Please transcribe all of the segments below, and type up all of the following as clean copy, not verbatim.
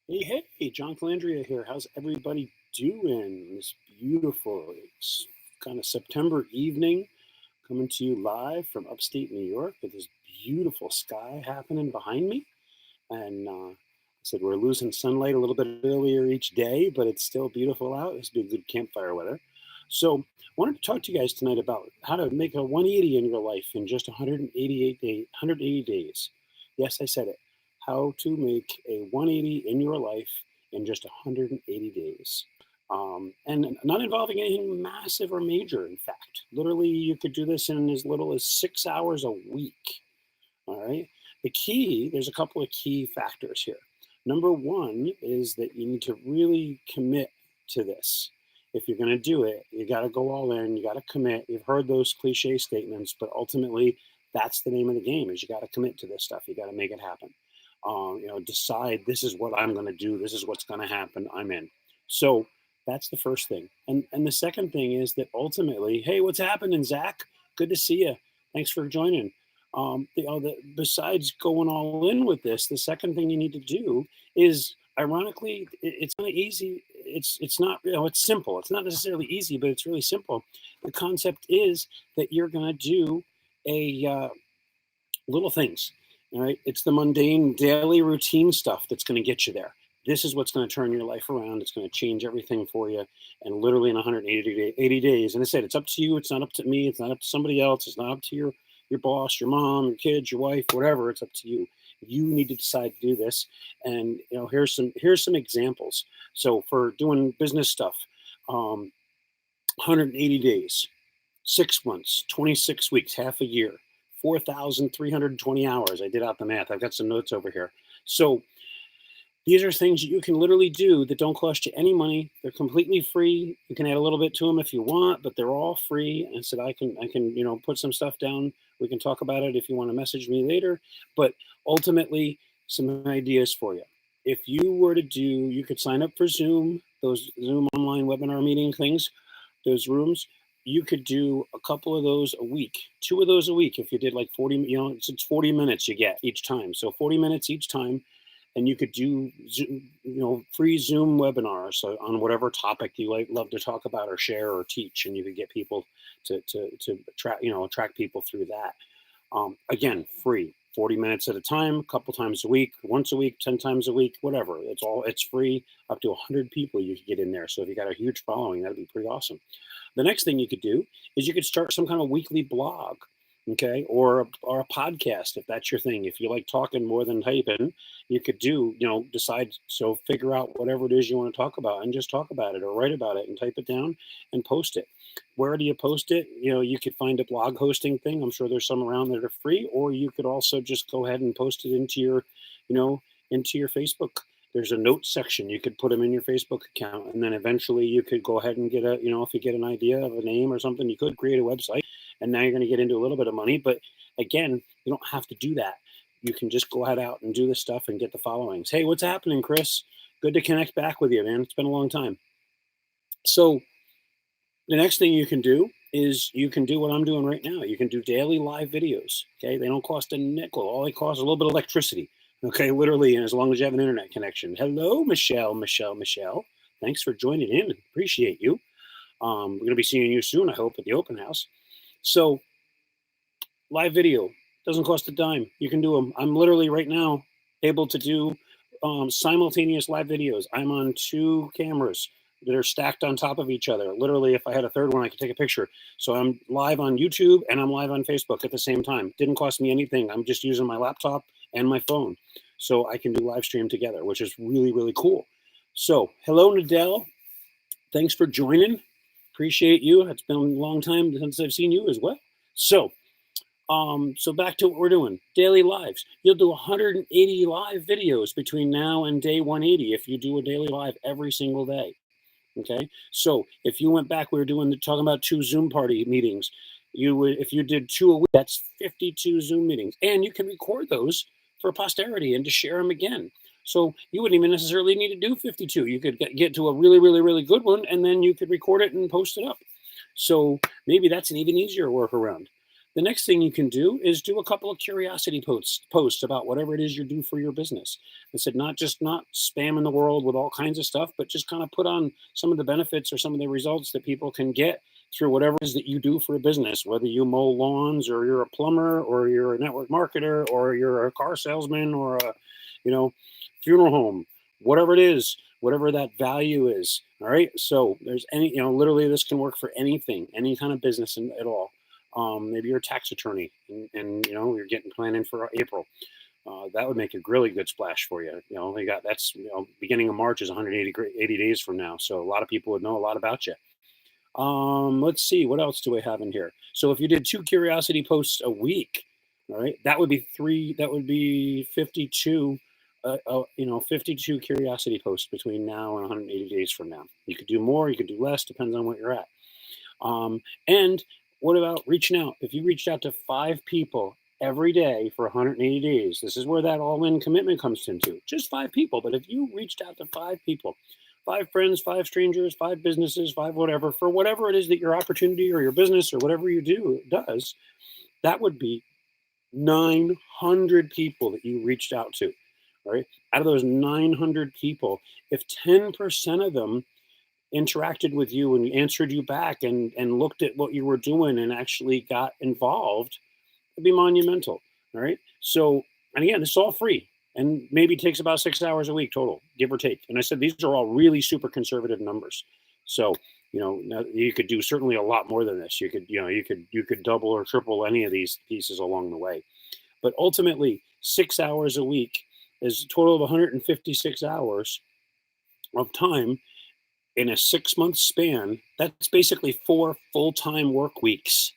Hey, John Calandria here. How's everybody doing? This beautiful, it's kind of September evening, coming to you live from upstate New York with this beautiful sky happening behind me. And I said we're losing sunlight a little bit earlier each day, but it's still beautiful out. This would be good campfire weather. So, I wanted to talk to you guys tonight about how to make a 180 in your life in just 180 days. Yes, I said it. How to make a 180 in your life in just 180 days. And not involving anything massive or major, in fact. Literally, you could do this in as little as 6 hours a week. All right. There's a couple of key factors here. Number one is that you need to really commit to this. If you're going to do it, you got to go all in, you got to commit. You've heard those cliche statements, but ultimately, that's the name of the game is you got to commit to this stuff. You got to make it happen. Decide this is what I'm going to do. This is what's going to happen. I'm in. So that's the first thing. And the second thing is that ultimately, hey, what's happening, Zach? Good to see you. Thanks for joining. Besides going all in with this, the second thing you need to do is, ironically, it's kind of easy. It's not, it's simple. It's not necessarily easy, but it's really simple. The concept is that you're going to do a little things. All right, it's the mundane daily routine stuff that's going to get you there. This is what's going to turn your life around. It's going to change everything for you, and literally in 80 days. And I said, it's up to you. It's not up to me. It's not up to somebody else. It's not up to your boss, your mom, your kids, your wife, whatever. It's up to you. You need to decide to do this. And here's some examples. So for doing business stuff, 180 days, 6 months, 26 weeks, half a year, 4,320 hours. I did out the math. I've got some notes over here. So these are things you can literally do that don't cost you any money. They're completely free. You can add a little bit to them if you want, but they're all free. And said I can put some stuff down. We can talk about it if you want to message me later. But ultimately, some ideas for you. If you were to you could sign up for Zoom, those Zoom online webinar meeting things, those rooms. You could do a couple of those a week, 2 of those a week. If you did like 40, it's 40 minutes you get each time. So 40 minutes each time, and you could do free Zoom webinars on whatever topic you love to talk about or share or teach, and you could get people to attract people through that. Again, free, 40 minutes at a time, a couple times a week, once a week, 10 times a week, whatever. It's free. Up to 100 people you could get in there. So if you got a huge following, that'd be pretty awesome. The next thing you could do is you could start some kind of weekly blog, okay, or a podcast if that's your thing. If you like talking more than typing, you could figure out whatever it is you want to talk about and just talk about it or write about it and type it down and post it. Where do you post it? You could find a blog hosting thing. I'm sure there's some around that are free, or you could also just go ahead and post it into your Facebook. There's a notes section. You could put them in your Facebook account, and then eventually you could go ahead and get if you get an idea of a name or something, you could create a website, and now you're going to get into a little bit of money. But again, you don't have to do that. You can just go ahead out and do this stuff and get the followings. Hey, what's happening, Chris? Good to connect back with you, man. It's been a long time. So the next thing you can do is you can do what I'm doing right now. You can do daily live videos. Okay, they don't cost a nickel. All they cost is a little bit of electricity. Okay, literally, and as long as you have an internet connection. Hello, Michelle. Thanks for joining in. Appreciate you. We're going to be seeing you soon, I hope, at the open house. So, live video doesn't cost a dime. You can do them. I'm literally right now able to do simultaneous live videos. I'm on 2 cameras that are stacked on top of each other. Literally, if I had a third one, I could take a picture. So I'm live on YouTube and I'm live on Facebook at the same time. Didn't cost me anything. I'm just using my laptop and my phone. So I can do live stream together, which is really, really cool. So hello, Nadell. Thanks for joining. Appreciate you. It's been a long time since I've seen you as well. So back to what we're doing. Daily lives. You'll do 180 live videos between now and day 180 if you do a daily live every single day. Okay. So if you went back, we were talking about 2 Zoom party meetings. If you did 2 a week, that's 52 Zoom meetings, and you can record those for posterity and to share them again. So you wouldn't even necessarily need to do 52. You could get to a really, really, really good one, and then you could record it and post it up. So maybe that's an even easier workaround. The next thing you can do is do a couple of curiosity posts about whatever it is you do for your business. I said not spamming the world with all kinds of stuff, but just kind of put on some of the benefits or some of the results that people can get through whatever it is that you do for a business, whether you mow lawns or you're a plumber or you're a network marketer or you're a car salesman or a, you know, funeral home, whatever it is, whatever that value is. All right. So there's literally this can work for anything, any kind of business at all. Maybe you're a tax attorney and you're getting planning for April. That would make a really good splash for you. They got that's beginning of March is 180 days from now, so a lot of people would know a lot about you. Let's see, what else do we have in here? So if you did 2 curiosity posts a week, all right, that would be 3. That would be 52. 52 curiosity posts between now and 180 days from now. You could do more, you could do less, depends on what you're at. And what about reaching out? If you reached out to 5 people every day for 180 days, this is where that all-in commitment comes into. Just 5 people, but if you reached out to 5 people, 5 friends, 5 strangers, 5 businesses, 5 whatever, for whatever it is that your opportunity or your business or whatever you do does, that would be 900 people that you reached out to, right? Out of those 900 people, if 10% of them interacted with you and answered you back and looked at what you were doing and actually got involved, it'd be monumental. All right. So, and again, this is all free and maybe takes about 6 hours a week total, give or take. And I said these are all really super conservative numbers. So, you could do certainly a lot more than this. You could double or triple any of these pieces along the way. But ultimately, 6 hours a week is a total of 156 hours of time in a 6-month span. That's basically 4 full-time work weeks.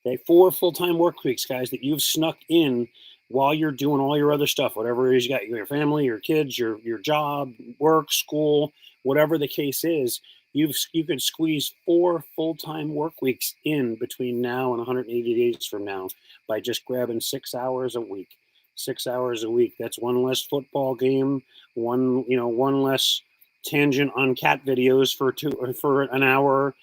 Okay, 4 full-time work weeks, guys, that you've snuck in while you're doing all your other stuff, whatever it is you got, your family, your kids, your job, work, school, whatever the case is. You could squeeze 4 full-time work weeks in between now and 180 days from now by just grabbing 6 hours a week. 6 hours a week. That's one less football game, one less tangent on cat videos for an hour.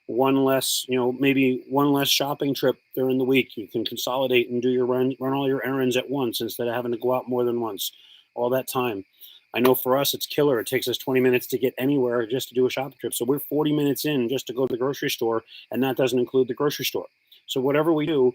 One less, maybe one less shopping trip during the week. You can consolidate and do your run all your errands at once instead of having to go out more than once. All that time. I know for us, it's killer. It takes us 20 minutes to get anywhere just to do a shopping trip. So we're 40 minutes in just to go to the grocery store, and that doesn't include the grocery store. So whatever we do,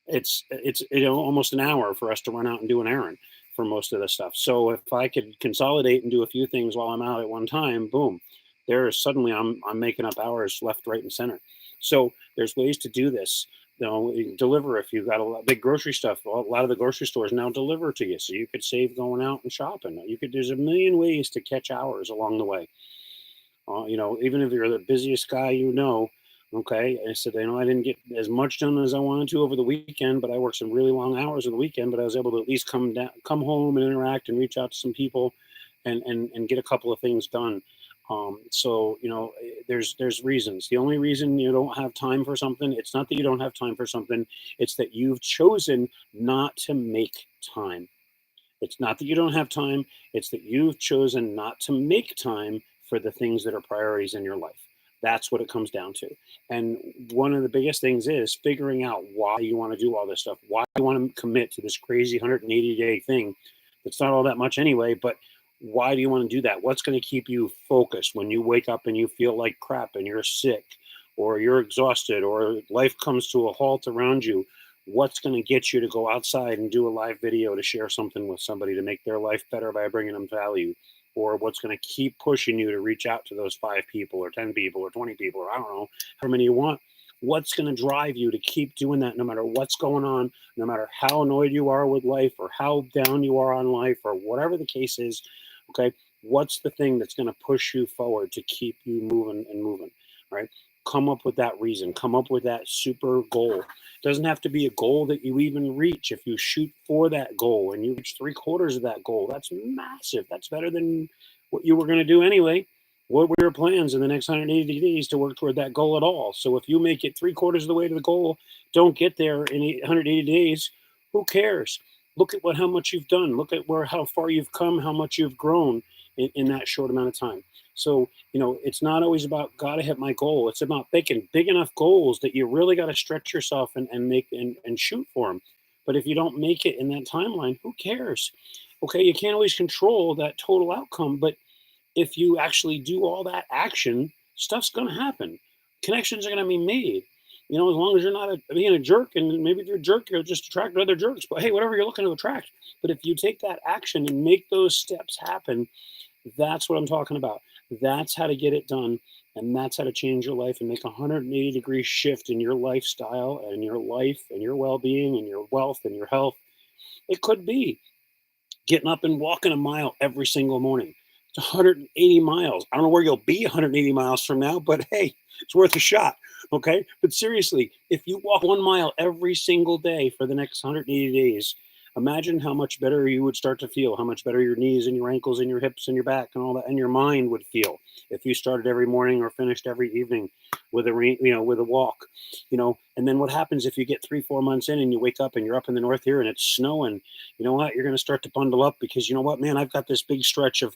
it's almost an hour for us to run out and do an errand for most of the stuff. So if I could consolidate and do a few things while I'm out at one time, boom, there's suddenly I'm making up hours left, right, and center. So there's ways to do this. You can deliver if you've got a lot big grocery stuff. A lot of the grocery stores now deliver to you, so you could save going out and shopping. There's a million ways to catch hours along the way. Even if you're the busiest guy, okay. I said, I didn't get as much done as I wanted to over the weekend, but I worked some really long hours on the weekend. But I was able to at least come home and interact and reach out to some people, and get a couple of things done. So there's reasons. The only reason you don't have time for something, it's not that you don't have time for something, it's that you've chosen not to make time. It's not that you don't have time, it's that you've chosen not to make time for the things that are priorities in your life. That's what it comes down to. And one of the biggest things is figuring out why you want to do all this stuff, why you want to commit to this crazy 180-day thing. It's not all that much anyway, but why do you want to do that? What's going to keep you focused when you wake up and you feel like crap and you're sick or you're exhausted or life comes to a halt around you? What's going to get you to go outside and do a live video to share something with somebody to make their life better by bringing them value? Or what's going to keep pushing you to reach out to those 5 people or 10 people or 20 people, or I don't know, how many you want? What's going to drive you to keep doing that no matter what's going on, no matter how annoyed you are with life or how down you are on life or whatever the case is? Okay, what's the thing that's going to push you forward to keep you moving and moving, right? Come up with that reason. Come up with that super goal. It doesn't have to be a goal that you even reach. If you shoot for that goal and you reach 3/4 of that goal, that's massive. That's better than what you were going to do anyway. What were your plans in the next 180 days to work toward that goal at all? So if you make it 3/4 of the way to the goal, don't get there in 180 days, who cares? Look at how much you've done. Look at how far you've come, how much you've grown. in that short amount of time. So, it's not always about gotta hit my goal. It's about making big enough goals that you really got to stretch yourself and make and shoot for them. But if you don't make it in that timeline, who cares? Okay, you can't always control that total outcome, but if you actually do all that action, stuff's going to happen. Connections are going to be made. As long as you're not being a jerk, and maybe if you're a jerk, you'll just attract other jerks. But hey, whatever you're looking to attract. But if you take that action and make those steps happen, that's what I'm talking about. That's how to get it done. And that's how to change your life and make a 180-degree shift in your lifestyle and your life and your well being and your wealth and your health. It could be getting up and walking a mile every single morning. It's 180 miles. I don't know where you'll be 180 miles from now, but hey, it's worth a shot. Okay. But seriously, if you walk 1 mile every single day for the next 180 days, imagine how much better you would start to feel, how much better your knees and your ankles and your hips and your back and all that and your mind would feel if you started every morning or finished every evening with with a walk. And then what happens if you get 3 4 months in and you wake up and you're up in the north here and it's snowing? You know what? You're going to start to bundle up because you know what, man, I've got this big stretch of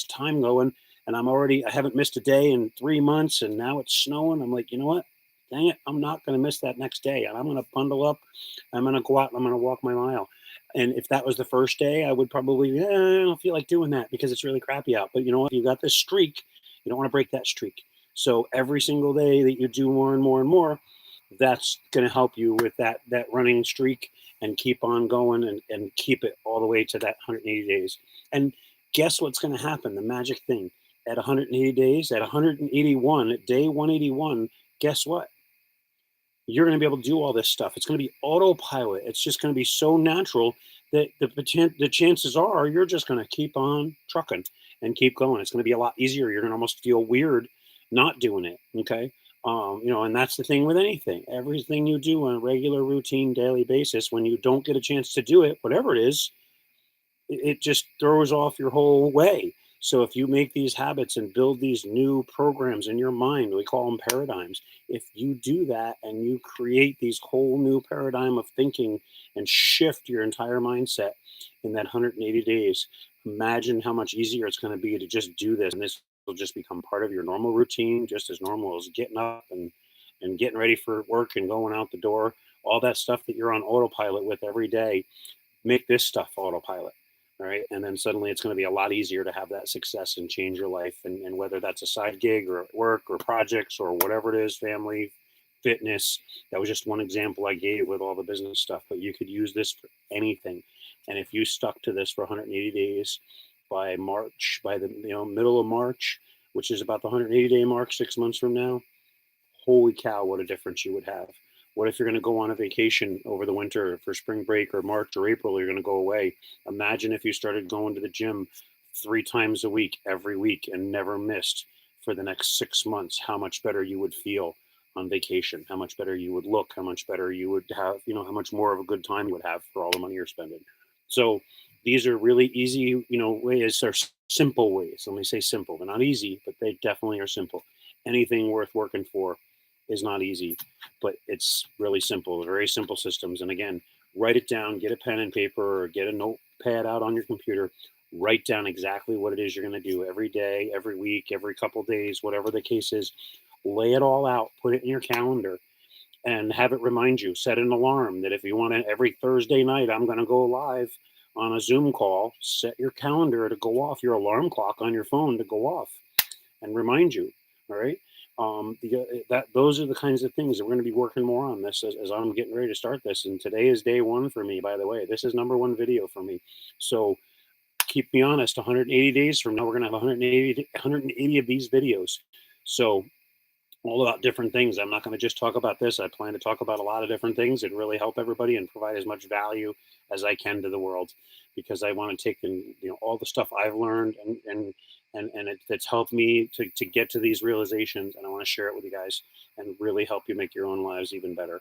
time going, and I haven't missed a day in 3 months, and now it's snowing. I'm like, you know what? Dang it, I'm not going to miss that next day, and I'm going to bundle up. I'm going to go out and I'm going to walk my mile. And if that was the first day, I would probably, I don't feel like doing that because it's really crappy out. But you know what? You got this streak. You don't want to break that streak. So every single day that you do more and more and more, that's going to help you with that running streak and keep on going and keep it all the way to that 180 days. And guess what's going to happen? The magic thing at 180 days, at 181, at day 181, guess what? You're going to be able to do all this stuff. It's going to be autopilot. It's just going to be so natural that the chances are you're just going to keep on trucking and keep going. It's going to be a lot easier. You're going to almost feel weird not doing it. Okay. And that's the thing with anything. Everything you do on a regular, routine, daily basis, when you don't get a chance to do it, whatever it is, it just throws off your whole way. So if you make these habits and build these new programs in your mind, we call them paradigms. If you do that and you create these whole new paradigm of thinking and shift your entire mindset in that 180 days, imagine how much easier it's going to be to just do this. And this will just become part of your normal routine, just as normal as getting up and getting ready for work and going out the door. All that stuff that you're on autopilot with every day, make this stuff autopilot. All right. And then suddenly it's going to be a lot easier to have that success and change your life. And whether that's a side gig or at work or projects or whatever it is, family, fitness, that was just one example I gave with all the business stuff, but you could use this for anything. And if you stuck to this for 180 days by March, by the middle of March, which is about the 180-day mark, 6 months from now, holy cow, what a difference you would have. What if you're going to go on a vacation over the winter for spring break or March or April, you're going to go away? Imagine if you started going to the gym 3 times a week, every week, and never missed for the next 6 months, how much better you would feel on vacation, how much better you would look, how much better you would have, how much more of a good time you would have for all the money you're spending. So these are really easy, ways, are simple ways. Let me say simple. They're not easy, but they definitely are simple. Anything worth working for is not easy, but it's really simple. Very simple systems. And again, write it down, get a pen and paper or get a notepad out on your computer, write down exactly what it is you're going to do every day, every week, every couple days, whatever the case is. Lay it all out, put it in your calendar and have it remind you, set an alarm that if you want to, every Thursday night, I'm going to go live on a Zoom call, set your calendar to go off, your alarm clock on your phone to go off and remind you. All right. Those are the kinds of things that we're going to be working more on this as I'm getting ready to start this. And today is day one for me, by the way. This is number one video for me. So keep me honest, 180 days from now, we're going to have 180 of these videos. So all about different things. I'm not going to just talk about this. I plan to talk about a lot of different things and really help everybody and provide as much value as I can to the world, because I want to take in all the stuff I've learned and it's helped me to get to these realizations, and I want to share it with you guys and really help you make your own lives even better.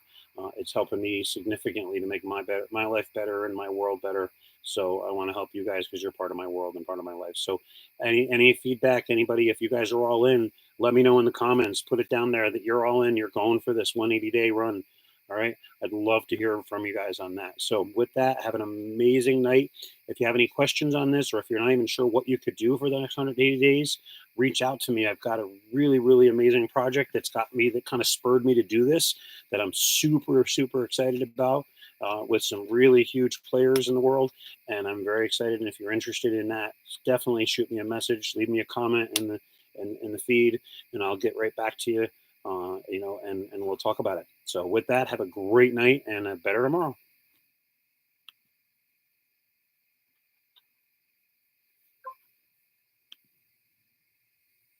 It's helping me significantly to make my life better and my world better. So I want to help you guys because you're part of my world and part of my life. So any feedback, anybody, if you guys are all in, let me know in the comments. Put it down there that you're all in. You're going for this 180-day run. All right. I'd love to hear from you guys on that. So, with that, have an amazing night. If you have any questions on this, or if you're not even sure what you could do for the next 180 days, reach out to me. I've got a really, really amazing project that's got me, that kind of spurred me to do this, that I'm super, super excited about, with some really huge players in the world. And I'm very excited. And if you're interested in that, definitely shoot me a message, leave me a comment in the feed, and I'll get right back to you, and we'll talk about it. So with that, have a great night and a better tomorrow.